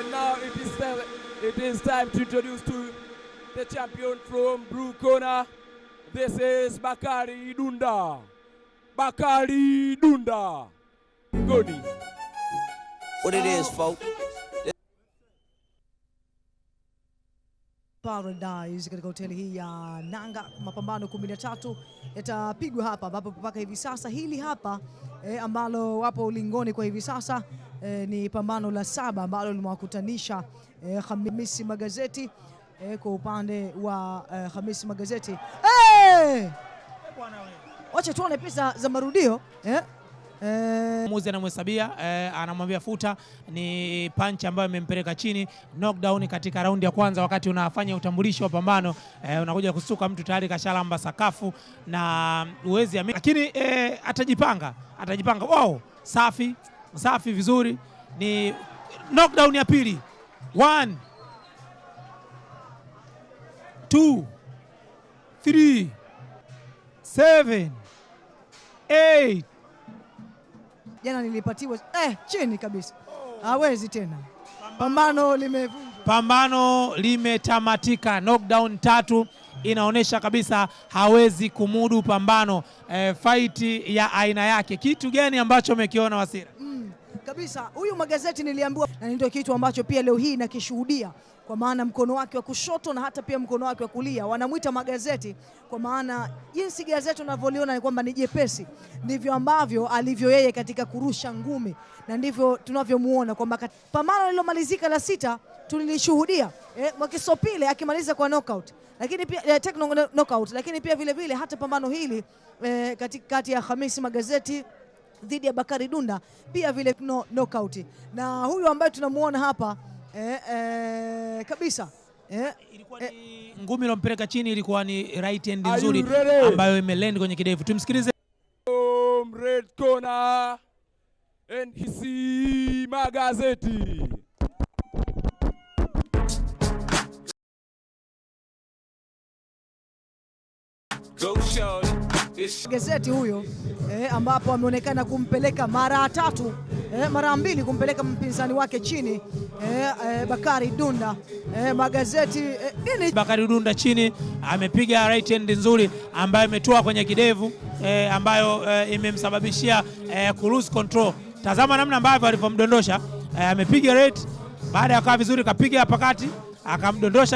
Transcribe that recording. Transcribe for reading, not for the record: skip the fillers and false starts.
And now it is time to introduce to the champion from blue corner. This is Bakari Dunda. Bakari Dunda. Godi. What it is, folks. Paradise katika hoteli hii ya Nanga. Mapambano 13 yatapigwa hapa, ambapo mpaka hivi sasa hili hapa ambalo wapo ulingoni kwa hivi sasa ni pambano la 7 ambalo limewakutanisha Khamisi Magazeti kwa upande wa Khamisi Magazeti. Wacha tuone pesa za marudio. Muzi anamhesabia, anamwambia futa. Ni punch ambayo imempeleka chini, knockdown katika raundi ya kwanza. Wakati unafanya utambulisho wa pambano, unakuja kusuka mtu tayari kashalamba sakafu na uwezi ya lakini atajipanga. Wow, safi vizuri. Ni knockdown ya pili. 1 2 3 7 8. Jana nilipatiwa chini kabisa. Hawezi tena. Pambano limetamatika. Knockdown 3 inaonesha kabisa hawezi kumudu pambano. Fight ya aina yake. Kitu gani ambacho umekiona Wasira? Kabisa. Huyu Magazeti niliambiwa, na ndio kitu ambacho pia leo hii nakishuhudia, kwa maana mkono wake wa kushoto na hata pia mkono wake wa kulia wanamuita Magazeti, kwa maana jinsi Gazeti unavyoliona ni kwamba ni jepesi, ndivyo ambavyo alivyo yeye katika kurusha ngumi, na ndivyo tunavyomuona kwamba pambano lililomalizika la 6 tulilishuhudia Mwakisopile akimaliza kwa knockout, lakini pia technical knockout, lakini pia vile hata pambano hili kati ya Khamisi Magazeti dhidi ya Bakari Dunda pia vile knockout. Na huyu ambaye tunamuona hapa kabisa ilikuwa ni ngumi iliyompeleka chini, ilikuwa ni right hand nzuri ambayo imeland kwenye kidevu. Tumsikilize. Red corner and Khamisi Magazeti. Go show. Gazeti huyo ambapo ameonekana kumpeleka mara 3 mara 2 kumpeleka mpinzani wake chini Bakari Dunda. Magazeti Bakari Dunda chini amepiga right hand nzuri ambayo imetoa kwenye kidevu ambayo imemsababishia ku lose control. Tazama namna ambavyo alivyomdondosha, amepiga right, baada ya kukaa vizuri kapiga hapa kati akamdondosha.